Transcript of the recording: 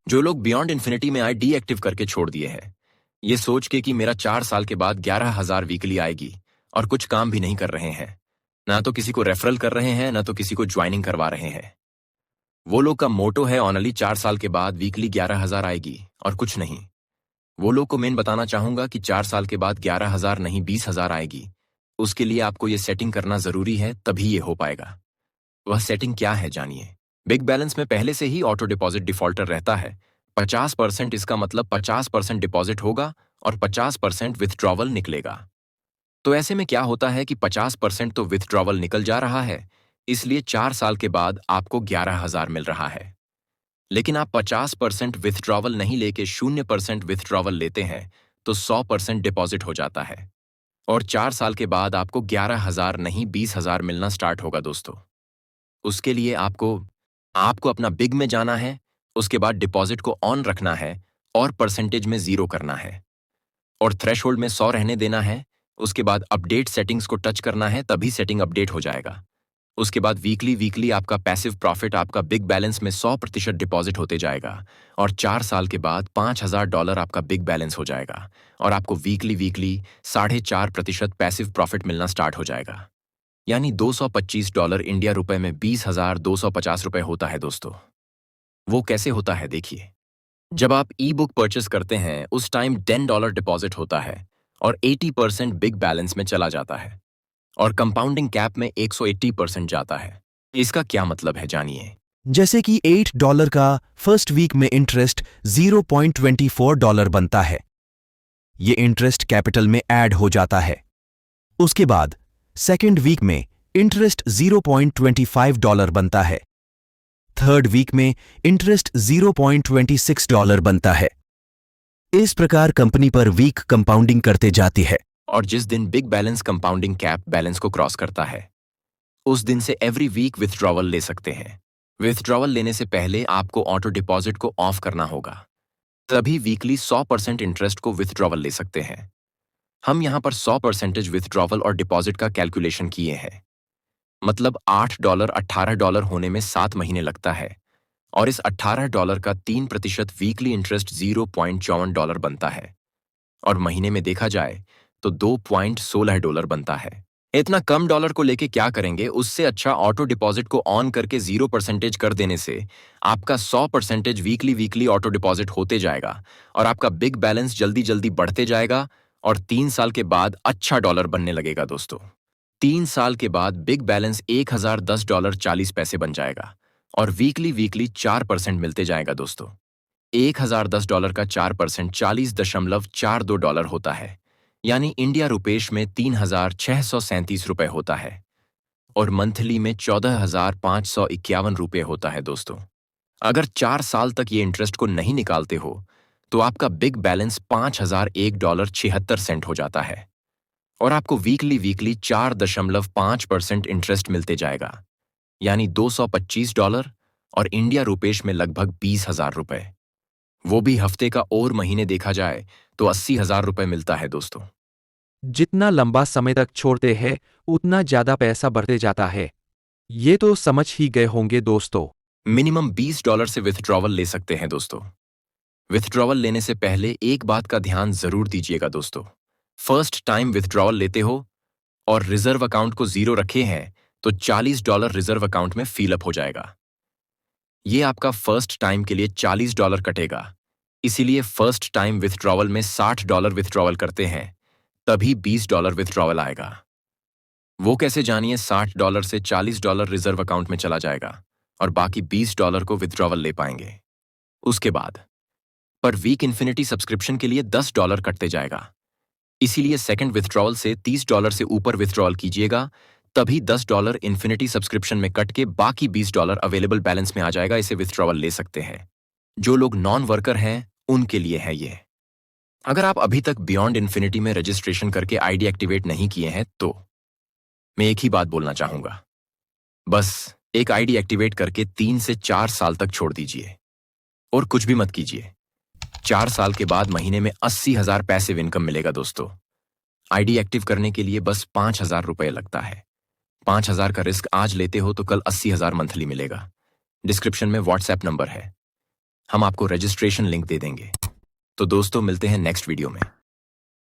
जो लोग beyond infinity में आए डीएक्टिव करके छोड़ दिए हैं, ये सोच के कि मेरा 4 साल के बाद 11,000 वीकली आएगी, और कुछ काम भी नहीं कर रहे हैं, ना तो किसी को रेफरल कर रहे हैं, ना तो किसी को ज्वाइनिंग करवा रहे हैं। वो लोग का मोटो है ओनली 4 साल के बाद वीकली 11,000 आएगी और कुछ नहीं। वो लोग को मैं बताना चाहूंगा कि 4 साल के बाद 11,000 नहीं 20,000 आएगी। उसके लिए आपको ये सेटिंग करना जरूरी है, तभी ये हो पाएगा। वह सेटिंग क्या है जानिए। बिग बैलेंस में पहले से ही ऑटो डिपॉजिट डिफॉल्टर रहता है। 50% इसका मतलब 50% डिपॉजिट होगा और 50% विथड्रॉवल निकलेगा। तो ऐसे में क्या होता है कि 50% तो विथड्रॉवल निकल जा रहा है, इसलिए 4 साल के बाद आपको 11,000 मिल रहा है। लेकिन आप 50% विथड्रॉवल नहीं लेके 0% विथड्रॉवल लेते हैं तो 100% डिपॉजिट हो जाता है, और 4 साल के बाद आपको 11,000 नहीं 20,000 मिलना स्टार्ट होगा दोस्तों। उसके लिए आपको आपको अपना बिग में जाना है, उसके बाद डिपॉजिट को ऑन रखना है और परसेंटेज में 0 करना है, और थ्रेशहोल्ड में 100 रहने देना है। उसके बाद अपडेट सेटिंग्स को टच करना है, तभी सेटिंग अपडेट हो जाएगा। उसके बाद वीकली आपका पैसिव प्रॉफिट आपका बिग बैलेंस में 100% डिपॉजिट होते जाएगा, और 4 साल के बाद $5,000 आपका बिग बैलेंस हो जाएगा, और आपको वीकली $4.5% पैसिव प्रॉफिट मिलना स्टार्ट हो जाएगा। यानी $225 इंडिया रुपए में 20,250 रुपए होता है दोस्तों। वो कैसे होता है देखिए। जब आप ई बुक परचेस करते हैं उस टाइम $10 डिपॉजिट होता है और 80% बिग बैलेंस में चला जाता है, और कंपाउंडिंग कैप में 180% जाता है। इसका क्या मतलब है जानिए। जैसे कि $8 का फर्स्ट वीक में इंटरेस्ट $0.24 बनता है। ये इंटरेस्ट कैपिटल में ऐड हो जाता है। उसके बाद सेकेंड वीक में इंटरेस्ट $0.25 बनता है। थर्ड वीक में इंटरेस्ट $0.26 बनता है। इस प्रकार कंपनी पर वीक कंपाउंडिंग करते जाती है, और जिस दिन big balance compounding cap balance को क्रॉस करता है, उस दिन से एवरी वीक विथड्रॉवल ले सकते हैं। विथड्रॉवल लेने से पहले आपको ऑटो डिपॉजिट को ऑफ करना होगा, तभी वीकली 100% इंटरेस्ट को विथड्रॉवल ले सकते हैं। हम यहां पर 100% विथड्रॉवल और डिपॉजिट का कैलकुलेशन किए हैं। मतलब $8 $18 होने में 7 महीने लगता है, और इस $18 का 3% वीकली इंटरेस्ट $0.54 बनता है, और महीने में देखा जाए तो $2.16 बनता है। इतना कम डॉलर को लेके क्या करेंगे, उससे अच्छा ऑटो डिपॉजिट को ऑन करके 0% कर देने से आपका 100% वीकली ऑटो डिपॉजिट होते जाएगा, और आपका बिग बैलेंस जल्दी जल्दी बढ़ते जाएगा, और 3 साल के बाद अच्छा डॉलर बनने लगेगा दोस्तों। 3 साल के बाद बिग बैलेंस $1,010.40 बन जाएगा, और वीकली 4% मिलते जाएगा दोस्तों। $1,010 का 4% $40.42 होता है, यानी इंडिया रुपेश में 3,637 रुपए होता है, और मंथली में 14,551 रुपए होता है दोस्तों। अगर 4 साल तक ये इंटरेस्ट को नहीं निकालते हो तो आपका बिग बैलेंस $5,001.76 हो जाता है, और आपको वीकली 4.5% इंटरेस्ट मिलते जाएगा, यानी $225, और इंडिया रुपेश में लगभग 20,000 रुपए। वो भी हफ्ते का और महीने देखा जाए तो 80,000 रुपए मिलता है दोस्तों। जितना लंबा समय तक छोड़ते हैं उतना ज्यादा पैसा बढ़ते जाता है। ये तो समझ ही गए होंगे दोस्तों। मिनिमम $20 से विथड्रॉवल ले सकते हैं दोस्तों। विथड्रॉवल लेने से पहले एक बात का ध्यान जरूर दीजिएगा दोस्तों। फर्स्ट टाइम विथड्रॉवल लेते हो और रिजर्व अकाउंट को 0 रखे हैं तो $40 रिजर्व अकाउंट में फिलअप हो जाएगा। ये आपका फर्स्ट टाइम के लिए $40 कटेगा, इसीलिए फर्स्ट टाइम विथड्रॉवल में $60 विथड्रॉवल करते हैं, तभी $20 विथड्रॉवल आएगा। वो कैसे जानिए। $60 से $40 रिजर्व अकाउंट में चला जाएगा, और बाकी $20 को विथड्रॉवल ले पाएंगे। उसके बाद पर वीक इन्फिनिटी सब्सक्रिप्शन के लिए $10 कटते जाएगा, इसीलिए सेकंड विथड्रॉवल से $30 से ऊपर विथड्रॉवल कीजिएगा, तभी $10 इन्फिनिटी सब्सक्रिप्शन में कट के बाकी $20 अवेलेबल बैलेंस में आ जाएगा। इसे विथड्रॉवल ले सकते हैं। जो लोग नॉन वर्कर हैं उनके लिए है ये। अगर आप अभी तक बियॉन्ड इन्फिनिटी में रजिस्ट्रेशन करके आईडी एक्टिवेट नहीं किए हैं तो मैं एक ही बात बोलना चाहूंगा, बस एक आईडी एक्टिवेट करके 3 से 4 साल तक छोड़ दीजिए और कुछ भी मत कीजिए। 4 साल के बाद महीने में 80,000 पैसिव इनकम मिलेगा दोस्तों। आईडी एक्टिव करने के लिए बस 5,000 रुपए लगता है। 5,000 का रिस्क आज लेते हो तो कल 80,000 मंथली मिलेगा। डिस्क्रिप्शन में व्हाट्सएप नंबर है, हम आपको रजिस्ट्रेशन लिंक दे देंगे। तो दोस्तों मिलते हैं नेक्स्ट वीडियो में।